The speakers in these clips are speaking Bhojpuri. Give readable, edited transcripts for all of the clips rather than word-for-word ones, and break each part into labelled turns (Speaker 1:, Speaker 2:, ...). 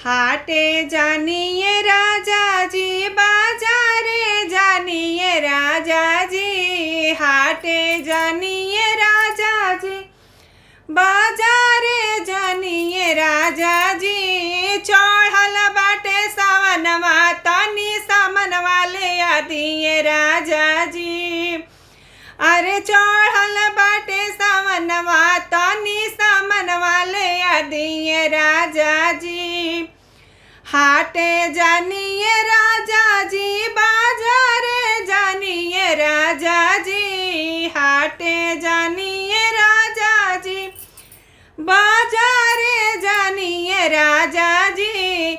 Speaker 1: हाटे जानिए राजा जी, बाजारे जानिए राजा जी। हाटे जानिए राजा जी, बाजारे जानिए राजा जी। चढ़ल बाटे सावनवा, तनी सामनवा ले आदिए राजा जी। अरे चढ़ल बाटे सावनवा, तनी सामनवा ले आदिए राजा जी। हाटे जानिए राजा जी, बाजारे जानिए राजा जी। हाटे जानिए राजा जी, बाजारे जानिए राजा जी।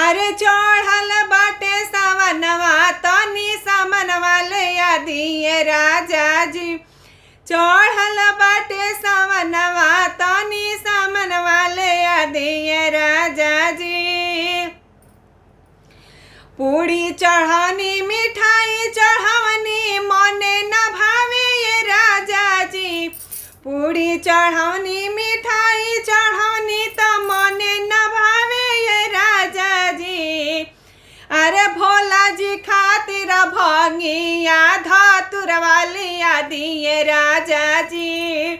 Speaker 1: अरे चढ़ल बाटे सावनवा, तनी सामनवा ले आदिए राजा जी। चढ़ल बाटे सावनवा, तनी सामनवा ले आदिए राजा जी। पूड़ी चढ़ानी मिठाई चढ़ावनी, मने न भावे ये राजा जी। पूड़ी चढ़ावनी मिठाई चढ़ावनी, तो मने न भावे ये राजा जी। अरे भोला जी खातिर भंगिया धतुरवा ले आदिए राजा जी।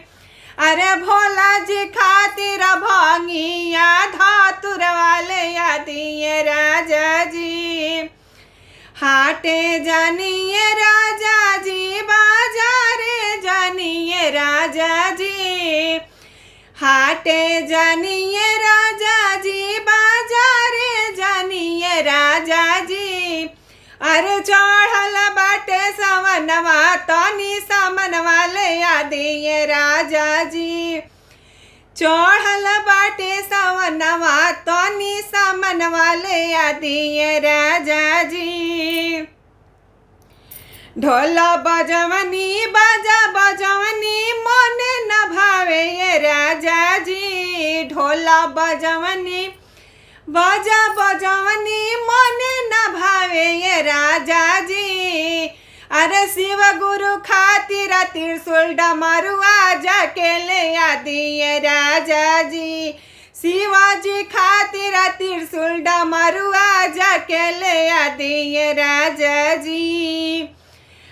Speaker 1: अरे भोला जी खातिर भंगिया धतुरवा ले आदिए राजा जी। हाटे जानिए राजा जी, बाजारे जानिए राजा जी। हाटे जानिए राजा जी, बाजारे जानिए राजा जी। अरे चढ़ल बाटे सावनवा, तनी सामनवा ले आदिए राजा जी। चढ़ल बाटे सावनवा, तनी सामनवा ले आदिए राजा जी। ढोला बजवनी बाजा बजवनी, मने न भावे ये राजा जी। ढोला बजवनी बाजा बजवनी, मने न भावे ये राजा जी। अरे शिव गुरु खातिर त्रिशूल डमरुआ जाके ले आदिए राजा जी। शिवाजी खातिर त्रिशूल डमरुआ जाके ले आदिए राजा जी।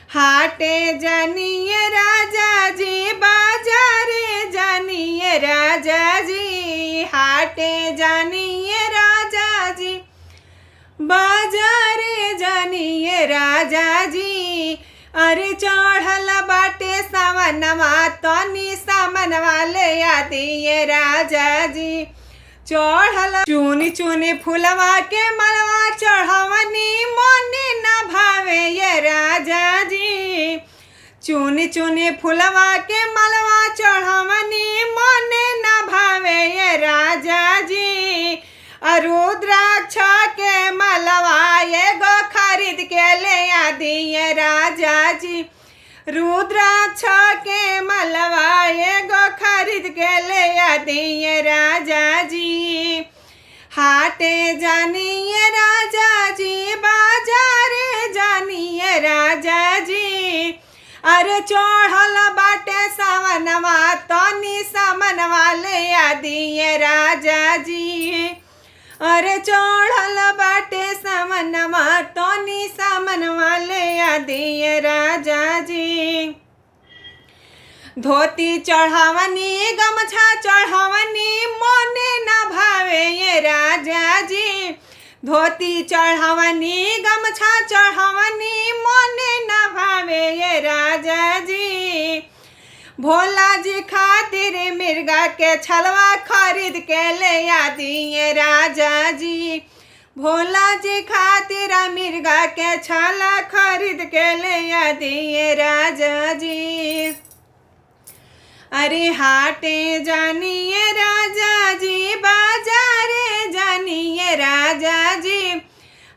Speaker 1: हाटे जानिए राजा जी, बाजारे जानिए राजा जी। हाटे जानिए राजा जी, बाजारे जानिए राजा जी। अरे चढ़ल बाटे सावनवा, तनी सामनवा ले आदिए राजा जी। चढ़ल चुनी चुनी फुलवा के मलवा चढ़वनी, मने न भावे ये राजा जी। चुनी चुनी फुलवा के मलवा चढ़वनी, मने न भावे ये राजा जी। रुद्राक्ष के मलवा एगो खरीद के ले आदिए राजा जी। रुद्राक्ष के मलवा एगो खरीद के ले आदिए राजा जी। हाटे जानिए राजा जी, बाजारे जानिए राजा जी। अरे चढ़ल बाटे सावनवा, तनी सामनवा ले आदिए राजा जी। अरे चढ़ल बाटे सामनवा, तनी सामनवा ले आदिए राजा जी। धोती चढ़ावनी गमछा चढ़ावनी, मने न भावे ये राजा जी। धोती चढ़ावनी गमछा चढ़ावनी, मने न भावे ये राजा जी। भोला जी खातिर मिर्गा के छलवा खरीद के ले आदिए राजा जी। भोला जी खातिर मिर्गा के छाला खरीद के ले आदिए राजा जी। अरे हाटे जानिए राजा जी, बाजारे जानिए राजा जी।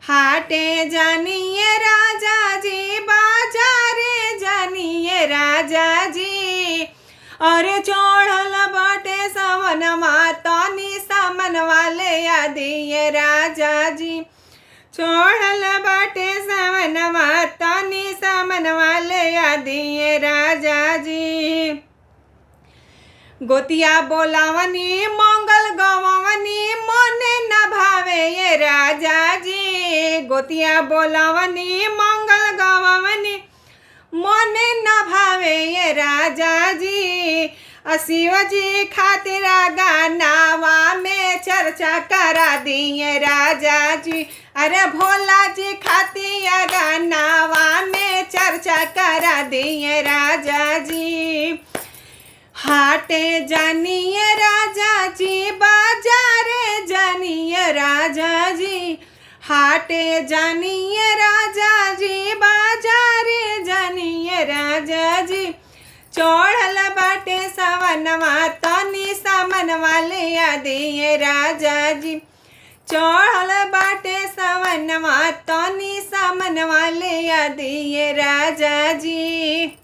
Speaker 1: हाटे जानिए राजा जी, बाजारे जानिए राजा जी। अरे चढ़ल बाटे सावनवा, तनी सामनवा ले आदिए राजा जी। चढ़ल बाटे सावनवा, तनी सामनवा ले आदिए राजा जी। गोतिया बोलावनी मंगल गवावनी, मने न भावे गोतिया बोलावनी मंगल गवावनी मोने न भावे ये राजा जी। शिव जी खातिर गानावा में चर्चा करा दिए राजा जी। अरे भोला जी खातिर गानावा में चर्चा करा दिए राजा जी। हाटे जानिए राजा जी बाजारे जानिए राजा जी। हाटे जानिए राजा जी बाजारे जानिए राजा जी। चढ़ल बाटे सवनवा तनी सामनवा ले दिए राजा जी। चढ़ल बाटे सवनवा तनी सामनवा ले दिए राजा जी।